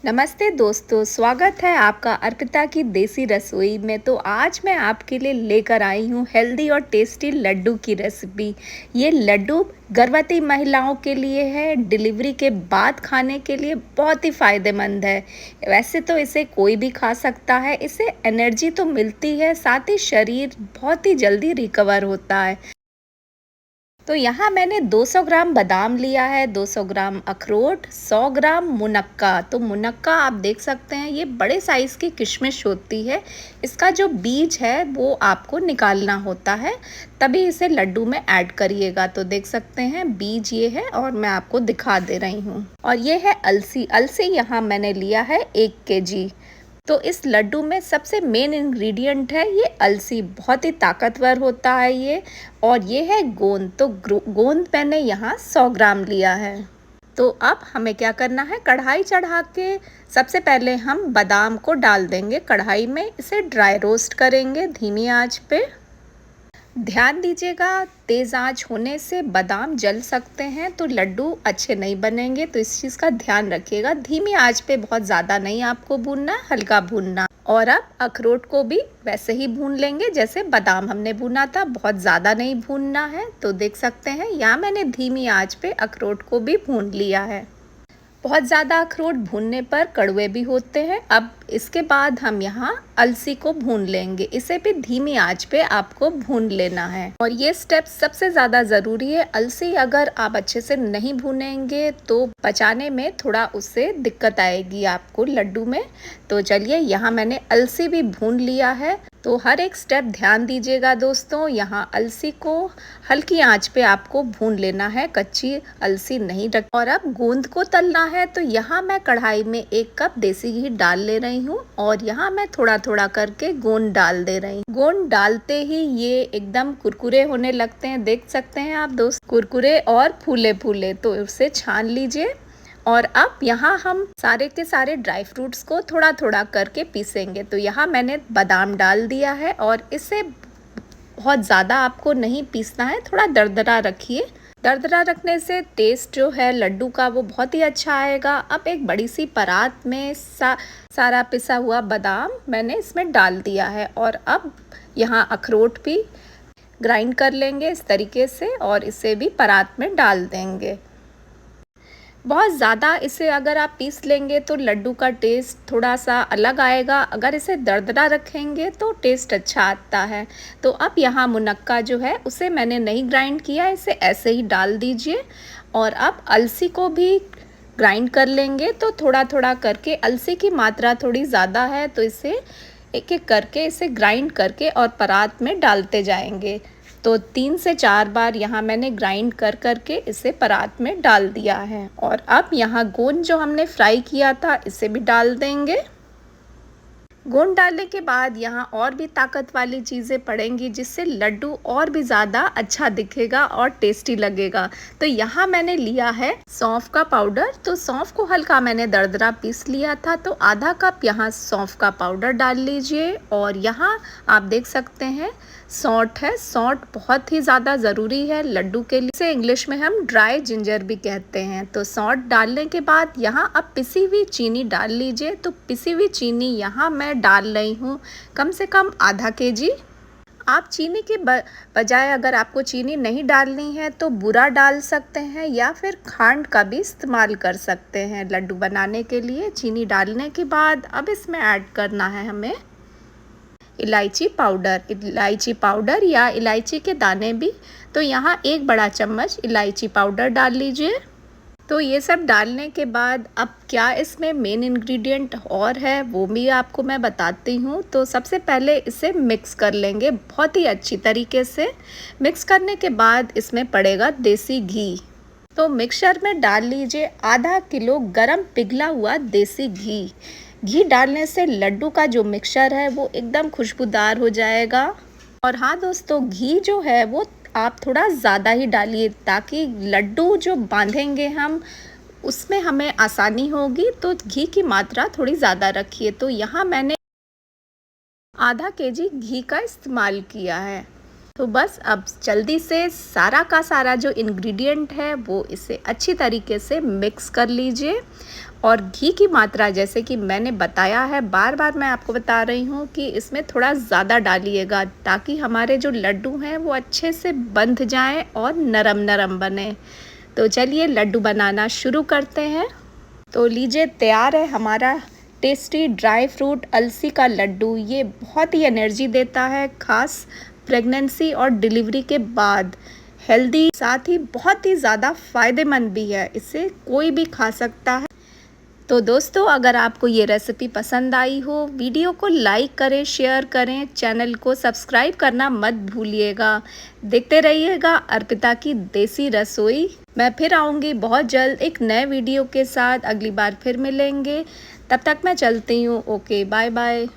नमस्ते दोस्तों, स्वागत है आपका अर्पिता की देसी रसोई में। तो आज मैं आपके लिए लेकर आई हूँ हेल्दी और टेस्टी लड्डू की रेसिपी। ये लड्डू गर्भवती महिलाओं के लिए है, डिलीवरी के बाद खाने के लिए बहुत ही फ़ायदेमंद है। वैसे तो इसे कोई भी खा सकता है, इससे एनर्जी तो मिलती है, साथ ही शरीर बहुत ही जल्दी रिकवर होता है। तो यहाँ मैंने 200 ग्राम बादाम लिया है, 200 ग्राम अखरोट, 100 ग्राम मुनक्का। तो मुनक्का आप देख सकते हैं, ये बड़े साइज़ की किशमिश होती है। इसका जो बीज है वो आपको निकालना होता है, तभी इसे लड्डू में ऐड करिएगा। तो देख सकते हैं बीज ये है और मैं आपको दिखा दे रही हूँ। और ये है अलसी। अलसी यहाँ मैंने लिया है 1 केजी। तो इस लड्डू में सबसे मेन इंग्रेडिएंट है ये अलसी, बहुत ही ताकतवर होता है ये। और ये है गोंद। तो गोंद मैंने यहाँ 100 ग्राम लिया है। तो अब हमें क्या करना है, कढ़ाई चढ़ा के सबसे पहले हम बादाम को डाल देंगे कढ़ाई में। इसे ड्राई रोस्ट करेंगे धीमी आंच पे। ध्यान दीजिएगा, तेज़ आंच होने से बादाम जल सकते हैं, तो लड्डू अच्छे नहीं बनेंगे। तो इस चीज़ का ध्यान रखिएगा। धीमी आंच पे बहुत ज़्यादा नहीं आपको भूनना है, हल्का भूनना। और अब अखरोट को भी वैसे ही भून लेंगे जैसे बादाम हमने भूना था, बहुत ज़्यादा नहीं भूनना है। तो देख सकते हैं यहाँ मैंने धीमी आंच पे अखरोट को भी भून लिया है। बहुत ज़्यादा अखरोट भूनने पर कड़वे भी होते हैं। अब इसके बाद हम यहाँ अलसी को भून लेंगे। इसे भी धीमी आंच पे आपको भून लेना है और ये स्टेप सबसे ज़्यादा ज़रूरी है। अलसी अगर आप अच्छे से नहीं भूनेंगे तो पचाने में थोड़ा उससे दिक्कत आएगी आपको लड्डू में। तो चलिए, यहाँ मैंने अलसी भी भून लिया है। तो हर एक स्टेप ध्यान दीजिएगा दोस्तों। यहाँ अलसी को हल्की आंच पे आपको भून लेना है, कच्ची अलसी नहीं रख। और अब गोंद को तलना है। तो यहाँ मैं कढ़ाई में 1 कप देसी घी डाल ले रही हूँ और यहाँ मैं थोड़ा थोड़ा करके गोंद डाल दे रही हूँ। गोंद डालते ही ये एकदम कुरकुरे होने लगते हैं, देख सकते हैं आप दोस्त, कुरकुरे और फूले फूले। तो उसे छान लीजिए। और अब यहाँ हम सारे के सारे ड्राई फ्रूट्स को थोड़ा थोड़ा करके पीसेंगे। तो यहाँ मैंने बादाम डाल दिया है और इसे बहुत ज़्यादा आपको नहीं पीसना है, थोड़ा दरदरा रखिए। दरदरा रखने से टेस्ट जो है लड्डू का वो बहुत ही अच्छा आएगा। अब एक बड़ी सी परात में सारा पिसा हुआ बादाम मैंने इसमें डाल दिया है और अब यहाँ अखरोट भी ग्राइंड कर लेंगे इस तरीके से और इसे भी परात में डाल देंगे। बहुत ज़्यादा इसे अगर आप पीस लेंगे तो लड्डू का टेस्ट थोड़ा सा अलग आएगा, अगर इसे दरदरा रखेंगे तो टेस्ट अच्छा आता है। तो अब यहाँ मुनक्का जो है उसे मैंने नहीं ग्राइंड किया, इसे ऐसे ही डाल दीजिए। और अब अलसी को भी ग्राइंड कर लेंगे। तो थोड़ा थोड़ा करके, अलसी की मात्रा थोड़ी ज़्यादा है तो इसे एक एक करके इसे ग्राइंड करके और परात में डालते जाएंगे। तो 3 से 4 बार यहाँ मैंने ग्राइंड कर करके इसे परात में डाल दिया है। और अब यहाँ गोंद जो हमने फ्राई किया था इसे भी डाल देंगे। गोंद डालने के बाद यहाँ और भी ताकत वाली चीज़ें पड़ेंगी जिससे लड्डू और भी ज़्यादा अच्छा दिखेगा और टेस्टी लगेगा। तो यहाँ मैंने लिया है सौंफ का पाउडर। तो सौंफ को हल्का मैंने दरदरा पीस लिया था। तो आधा कप यहाँ सौंफ का पाउडर डाल लीजिए। और यहाँ आप देख सकते हैं सौंठ है। सौंठ बहुत ही ज़्यादा ज़रूरी है लड्डू के लिए, इसे इंग्लिश में हम ड्राई जिंजर भी कहते हैं। तो सौंठ डालने के बाद यहाँ अब पिसी हुई चीनी डाल लीजिए। तो पिसी हुई चीनी यहाँ मैं डाल रही हूँ कम से कम आधा केजी। आप चीनी के बजाय अगर आपको चीनी नहीं डालनी है तो बूरा डाल सकते हैं या फिर खांड का भी इस्तेमाल कर सकते हैं लड्डू बनाने के लिए। चीनी डालने के बाद अब इसमें ऐड करना है हमें इलायची पाउडर। इलायची पाउडर या इलायची के दाने भी। तो यहाँ 1 बड़ा चम्मच इलायची पाउडर डाल लीजिए। तो ये सब डालने के बाद अब क्या इसमें मेन इंग्रेडिएंट और है वो भी आपको मैं बताती हूँ। तो सबसे पहले इसे मिक्स कर लेंगे बहुत ही अच्छी तरीके से। मिक्स करने के बाद इसमें पड़ेगा देसी घी। तो मिक्सचर में डाल लीजिए आधा किलो गरम पिघला हुआ देसी घी। घी डालने से लड्डू का जो मिक्सचर है वो एकदम खुशबूदार हो जाएगा। और हाँ दोस्तों, घी जो है वो आप थोड़ा ज़्यादा ही डालिए ताकि लड्डू जो बांधेंगे हम उसमें हमें आसानी होगी। तो घी की मात्रा थोड़ी ज़्यादा रखिए। तो यहाँ मैंने आधा केजी घी का इस्तेमाल किया है। तो बस अब जल्दी से सारा का सारा जो इंग्रेडिएंट है वो इसे अच्छी तरीके से मिक्स कर लीजिए। और घी की मात्रा जैसे कि मैंने बताया है, बार बार मैं आपको बता रही हूँ कि इसमें थोड़ा ज़्यादा डालिएगा ताकि हमारे जो लड्डू हैं वो अच्छे से बंध जाएं और नरम नरम बने। तो चलिए लड्डू बनाना शुरू करते हैं। तो लीजिए तैयार है हमारा टेस्टी ड्राई फ्रूट अलसी का लड्डू। ये बहुत ही एनर्जी देता है, खास प्रेगनेंसी और डिलीवरी के बाद। हेल्दी, साथ ही बहुत ही ज़्यादा फ़ायदेमंद भी है, इसे कोई भी खा सकता है। तो दोस्तों, अगर आपको ये रेसिपी पसंद आई हो, वीडियो को लाइक करें, शेयर करें, चैनल को सब्सक्राइब करना मत भूलिएगा। देखते रहिएगा अर्पिता की देसी रसोई। मैं फिर आऊँगी बहुत जल्द एक नए वीडियो के साथ। अगली बार फिर मिलेंगे, तब तक मैं चलती हूँ। Okay, bye bye.